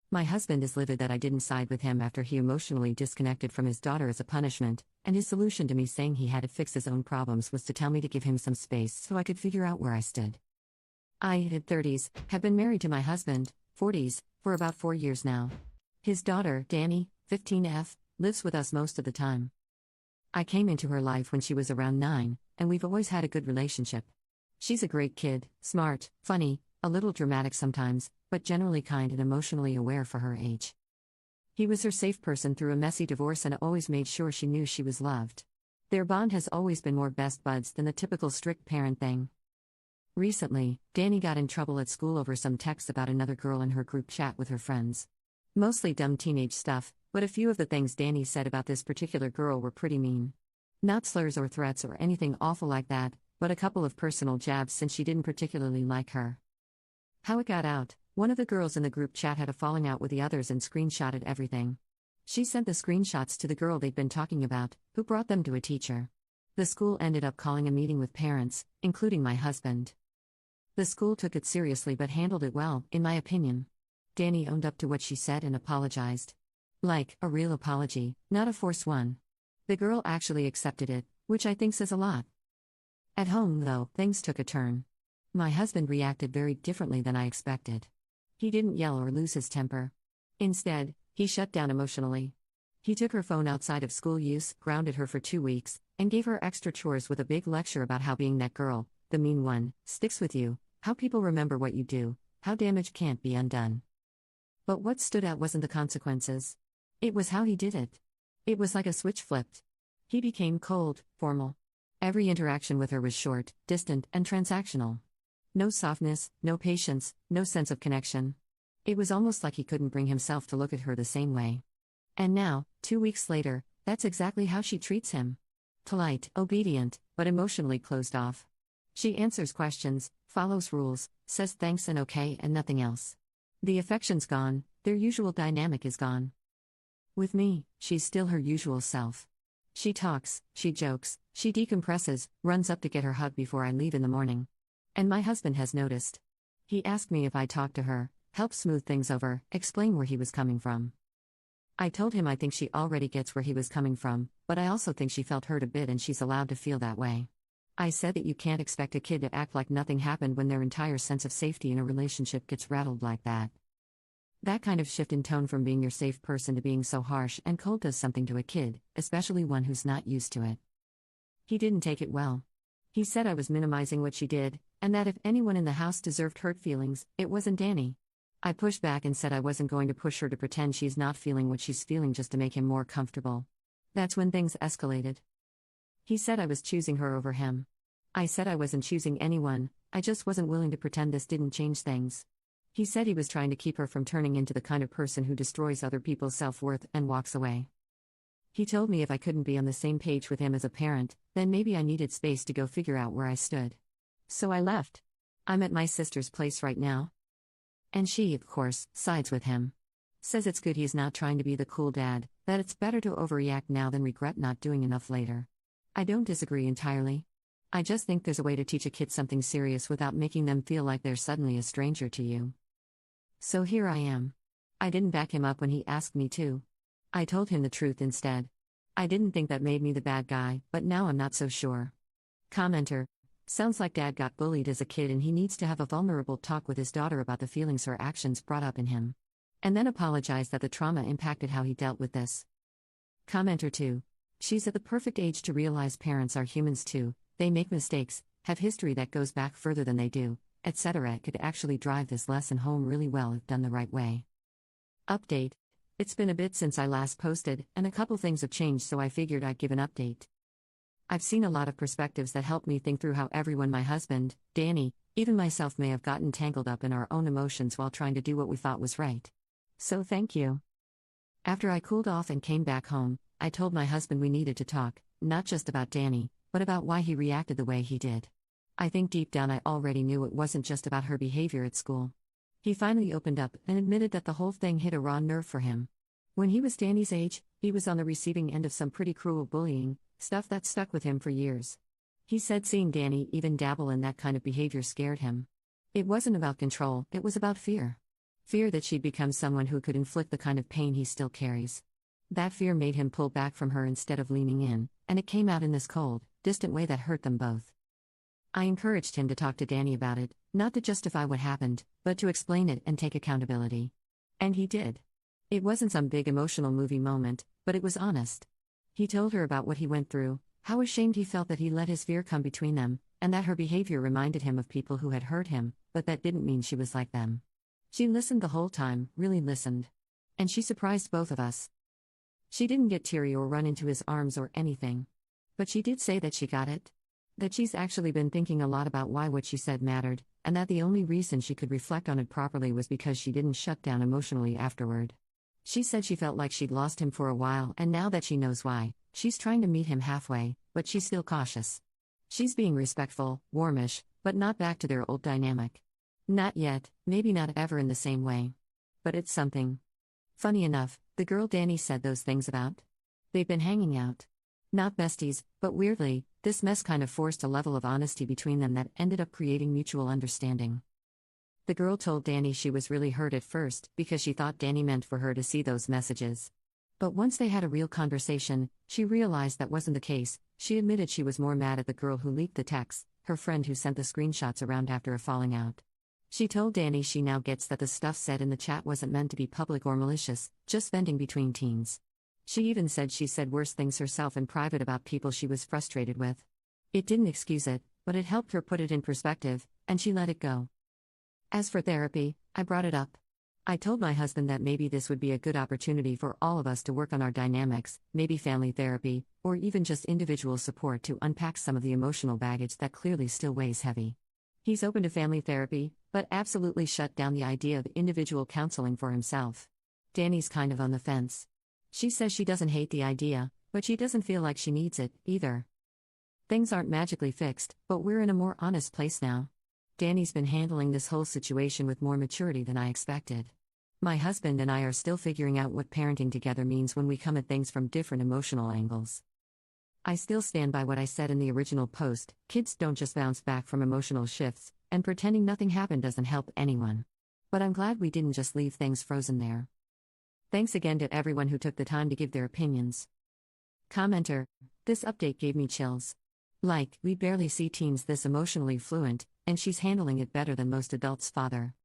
My husband is livid that I didn't side with him after he emotionally disconnected from his daughter as a punishment, and his solution to me saying he had to fix his own problems was to tell me to give him some space so I could figure out where I stood. I, in 30s, have been married to my husband, 40s, for about 4 years now. His daughter, Danny, 15F, lives with us most of the time. I came into her life when she was around 9, and we've always had a good relationship. She's a great kid, smart, funny, a little dramatic sometimes, but generally kind and emotionally aware for her age. He was her safe person through a messy divorce and always made sure she knew she was loved. Their bond has always been more best buds than the typical strict parent thing. Recently, Danny got in trouble at school over some text about another girl in her group chat with her friends. Mostly dumb teenage stuff, but a few of the things Danny said about this particular girl were pretty mean. Not slurs or threats or anything awful like that, but a couple of personal jabs since she didn't particularly like her. How it got out: one of the girls in the group chat had a falling out with the others and screenshotted everything. She sent the screenshots to the girl they'd been talking about, who brought them to a teacher. The school ended up calling a meeting with parents, including my husband. The school took it seriously but handled it well, in my opinion. Danny owned up to what she said and apologized. Like, a real apology, not a forced one. The girl actually accepted it, which I think says a lot. At home, though, things took a turn. My husband reacted very differently than I expected. He didn't yell or lose his temper. Instead, he shut down emotionally. He took her phone outside of school use, grounded her for 2 weeks, and gave her extra chores with a big lecture about how being that girl, the mean one, sticks with you, how people remember what you do, how damage can't be undone. But what stood out wasn't the consequences. It was how he did it. It was like a switch flipped. He became cold, formal. Every interaction with her was short, distant, and transactional. No softness, no patience, no sense of connection. It was almost like he couldn't bring himself to look at her the same way. And now, 2 weeks later, that's exactly how she treats him. Polite, obedient, but emotionally closed off. She answers questions, follows rules, says thanks and okay and nothing else. The affection's gone, their usual dynamic is gone. With me, she's still her usual self. She talks, she jokes, she decompresses, runs up to get her hug before I leave in the morning. And my husband has noticed. He asked me if I talked to her, help smooth things over, explain where he was coming from. I told him I think she already gets where he was coming from, but I also think she felt hurt a bit and she's allowed to feel that way. I said that you can't expect a kid to act like nothing happened when their entire sense of safety in a relationship gets rattled like that. That kind of shift in tone from being your safe person to being so harsh and cold does something to a kid, especially one who's not used to it. He didn't take it well. He said I was minimizing what she did, and that if anyone in the house deserved hurt feelings, it wasn't Danny. I pushed back and said I wasn't going to push her to pretend she's not feeling what she's feeling just to make him more comfortable. That's when things escalated. He said I was choosing her over him. I said I wasn't choosing anyone, I just wasn't willing to pretend this didn't change things. He said he was trying to keep her from turning into the kind of person who destroys other people's self-worth and walks away. He told me if I couldn't be on the same page with him as a parent, then maybe I needed space to go figure out where I stood. So I left. I'm at my sister's place right now. And she, of course, sides with him. Says it's good he's not trying to be the cool dad, that it's better to overreact now than regret not doing enough later. I don't disagree entirely. I just think there's a way to teach a kid something serious without making them feel like they're suddenly a stranger to you. So here I am. I didn't back him up when he asked me to. I told him the truth instead. I didn't think that made me the bad guy, but now I'm not so sure. Commenter: sounds like dad got bullied as a kid and he needs to have a vulnerable talk with his daughter about the feelings her actions brought up in him. And then apologize that the trauma impacted how he dealt with this. Commenter 2: she's at the perfect age to realize parents are humans too, they make mistakes, have history that goes back further than they do, etc. It could actually drive this lesson home really well if done the right way. Update: it's been a bit since I last posted, and a couple things have changed, so I figured I'd give an update. I've seen a lot of perspectives that help me think through how everyone, my husband, Danny, even myself, may have gotten tangled up in our own emotions while trying to do what we thought was right. So thank you. After I cooled off and came back home, I told my husband we needed to talk, not just about Danny, but about why he reacted the way he did. I think deep down I already knew it wasn't just about her behavior at school. He finally opened up and admitted that the whole thing hit a raw nerve for him. When he was Danny's age, he was on the receiving end of some pretty cruel bullying, stuff that stuck with him for years. He said seeing Danny even dabble in that kind of behavior scared him. It wasn't about control, it was about fear. Fear that she'd become someone who could inflict the kind of pain he still carries. That fear made him pull back from her instead of leaning in, and it came out in this cold, distant way that hurt them both. I encouraged him to talk to Danny about it, not to justify what happened, but to explain it and take accountability. And he did. It wasn't some big emotional movie moment, but it was honest. He told her about what he went through, how ashamed he felt that he let his fear come between them, and that her behavior reminded him of people who had hurt him, but that didn't mean she was like them. She listened the whole time, really listened. And she surprised both of us. She didn't get teary or run into his arms or anything. But she did say that she got it. That she's actually been thinking a lot about why what she said mattered, and that the only reason she could reflect on it properly was because she didn't shut down emotionally afterward. She said she felt like she'd lost him for a while, and now that she knows why, she's trying to meet him halfway, but she's still cautious. She's being respectful, warmish, but not back to their old dynamic. Not yet, maybe not ever in the same way. But it's something. Funny enough, the girl Danny said those things about? They've been hanging out. Not besties, but weirdly, this mess kind of forced a level of honesty between them that ended up creating mutual understanding. The girl told Danny she was really hurt at first because she thought Danny meant for her to see those messages. But once they had a real conversation, she realized that wasn't the case. She admitted she was more mad at the girl who leaked the texts, her friend who sent the screenshots around after a falling out. She told Danny she now gets that the stuff said in the chat wasn't meant to be public or malicious, just venting between teens. She even said she said worse things herself in private about people she was frustrated with. It didn't excuse it, but it helped her put it in perspective, and she let it go. As for therapy, I brought it up. I told my husband that maybe this would be a good opportunity for all of us to work on our dynamics, maybe family therapy, or even just individual support to unpack some of the emotional baggage that clearly still weighs heavy. He's open to family therapy, but absolutely shut down the idea of individual counseling for himself. Danny's kind of on the fence. She says she doesn't hate the idea, but she doesn't feel like she needs it, either. Things aren't magically fixed, but we're in a more honest place now. Danny's been handling this whole situation with more maturity than I expected. My husband and I are still figuring out what parenting together means when we come at things from different emotional angles. I still stand by what I said in the original post: kids don't just bounce back from emotional shifts, and pretending nothing happened doesn't help anyone. But I'm glad we didn't just leave things frozen there. Thanks again to everyone who took the time to give their opinions. Commenter: this update gave me chills. Like, we barely see teens this emotionally fluent, and she's handling it better than most adults' father.